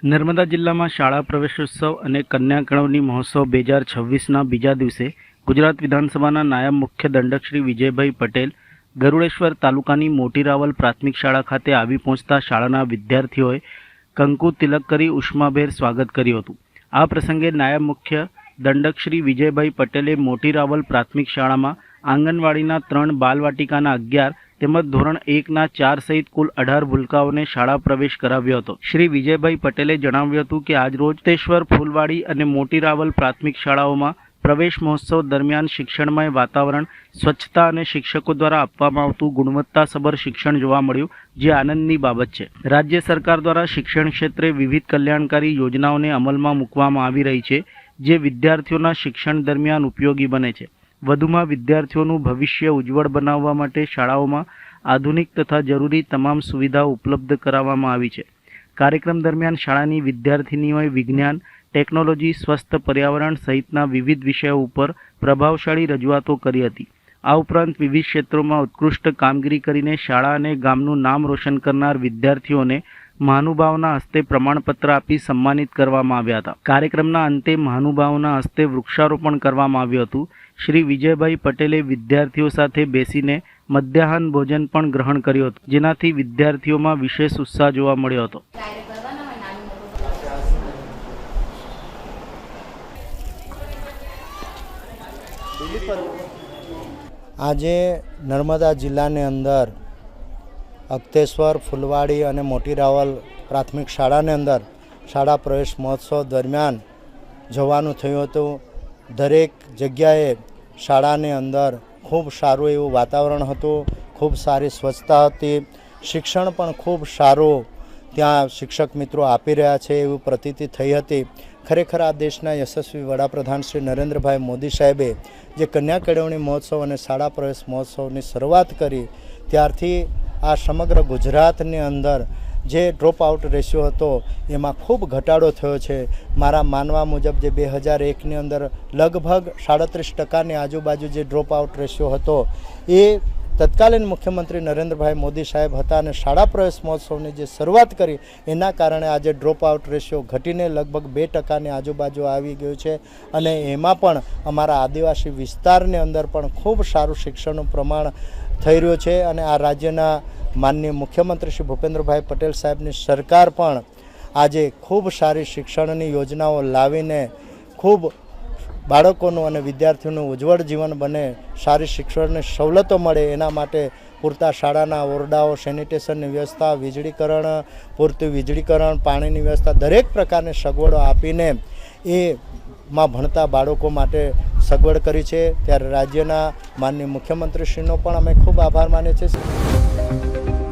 નર્મદા જિલ્લામાં શાળા પ્રવેશોત્સવ અને કન્યા કેળવણી મહોત્સવ 2026ના બીજા દિવસે ગુજરાત વિધાનસભાના નાયબ મુખ્ય દંડક શ્રી વિજયભાઈ પટેલ ગરુડેશ્વર તાલુકાની મોટી રાવલ પ્રાથમિક શાળા ખાતે આવી પહોંચતા શાળાના વિદ્યાર્થીઓએ કંકુ તિલક કરી ઉષ્માભેર સ્વાગત કર્યું હતું। આ પ્રસંગે નાયબ મુખ્ય દંડક શ્રી વિજયભાઈ પટેલે મોટી રાવલ પ્રાથમિક શાળામાં આંગણવાડીના 3 બાલવાટિકાના 11 તેમજ ધોરણ 1ના 4 સહિત કુલ 18 ભૂલકાઓને શાળા પ્રવેશ કરાવ્યો હતો। શ્રી વિજયભાઈ પટેલે જણાવ્યું હતું કે આજરોજ તેશ્વર ફૂલવાડી અને મોટી રાવલ પ્રાથમિક શાળાઓમાં પ્રવેશ મહોત્સવ દરમિયાન શિક્ષણમય વાતાવરણ, સ્વચ્છતા અને શિક્ષકો દ્વારા આપવામાં આવતું ગુણવત્તાસભર શિક્ષણ જોવા મળ્યું, જે આનંદની બાબત છે। રાજ્ય સરકાર દ્વારા શિક્ષણ ક્ષેત્રે વિવિધ કલ્યાણકારી યોજનાઓને અમલમાં મૂકવામાં આવી રહી છે, જે વિદ્યાર્થીઓના શિક્ષણ દરમિયાન ઉપયોગી બને છે। વધુમાં વિદ્યાર્થીઓનું ભવિષ્ય ઉજ્જવળ બનાવવા માટે શાળાઓમાં આધુનિક તથા જરૂરી તમામ સુવિધાઓ ઉપલબ્ધ કરાવવામાં આવી છે। કાર્યક્રમ દરમિયાન શાળાની વિદ્યાર્થિનીઓએ વિજ્ઞાન, ટેકનોલોજી, સ્વસ્થ પર્યાવરણ સહિતના વિવિધ વિષયો ઉપર પ્રભાવશાળી રજૂઆતો કરી હતી। આ ઉપરાંત વિવિધ ક્ષેત્રોમાં ઉત્કૃષ્ટ કામગીરી કરીને શાળા અને ગામનું નામ રોશન કરનાર વિદ્યાર્થીઓને મહાનુભાવોના હસ્તે પ્રમાણપત્ર આપી સન્માનિત કરવામાં આવ્યા હતા। કાર્યક્રમના અંતે મહાનુભાવોના હસ્તે વૃક્ષારોપણ કરવામાં આવ્યું હતું। શ્રી વિજયભાઈ પટેલે વિદ્યાર્થીઓ સાથે બેસીને મધ્યાહન ભોજન પણ ગ્રહણ કર્યું હતું, જેનાથી વિદ્યાર્થીઓમાં વિશેષ ઉત્સાહ જોવા મળ્યો હતો। આજે નર્મદા જિલ્લાની અંદર અગતેશ્વર, ફૂલવાડી અને મોટી રાવલ પ્રાથમિક શાળાની અંદર શાળા પ્રવેશ મહોત્સવ દરમિયાન જવાનું થયું હતું। દરેક જગ્યાએ શાળાની અંદર ખૂબ સારું એવું વાતાવરણ હતું, ખૂબ સારી સ્વચ્છતા હતી, શિક્ષણ પણ ખૂબ સારું ત્યાં શિક્ષક મિત્રો આપી રહ્યા છે એવું પ્રતીતિ થઈ હતી। ખરેખર આ દેશના યશસ્વી વડાપ્રધાન શ્રી નરેન્દ્રભાઈ મોદી સાહેબે જે કન્યા કેળવણી મહોત્સવ અને શાળા પ્રવેશ મહોત્સવની શરૂઆત કરી ત્યારથી આ સમગ્ર ગુજરાતની અંદર જે ડ્રોપ આઉટ રેશિયો હતો એમાં ખૂબ ઘટાડો થયો છે। મારા માનવા મુજબ જે 2001ની અંદર લગભગ 37% આજુબાજુ જે ડ્રોપ આઉટ રેશિયો હતો એ તત્કાલીન મુખ્યમંત્રી નરેન્દ્રભાઈ મોદી સાહેબ હતા અને શાળા પ્રવેશ મહોત્સવની જે શરૂઆત કરી એના કારણે આજે ડ્રોપ આઉટ રેશિયો ઘટીને લગભગ 2%ની આજુબાજુ આવી ગયું છે અને એમાં પણ અમારા આદિવાસી વિસ્તારની અંદર પણ ખૂબ સારું શિક્ષણનું પ્રમાણ થઈ રહ્યું છે અને આ રાજ્યના માનનીય મુખ્યમંત્રી શ્રી ભૂપેન્દ્રભાઈ પટેલ સાહેબની સરકાર પણ આજે ખૂબ સારી શિક્ષણની યોજનાઓ લાવીને ખૂબ બાળકોનું અને વિદ્યાર્થીઓનું ઉજ્જવળ જીવન બને, સારી શિક્ષણની સવલતો મળે એના માટે પૂરતા શાળાના ઓરડાઓ, સેનિટેશનની વ્યવસ્થા, વીજળીકરણ, પૂરતું વીજળીકરણ, પાણીની વ્યવસ્થા, દરેક પ્રકારની સગવડો આપીને એમાં ભણતા બાળકો માટે સગવડ કરી છે। ત્યારે રાજ્યના માનનીય મુખ્યમંત્રીશ્રીનો પણ અમે ખૂબ આભાર માનીએ છીએ।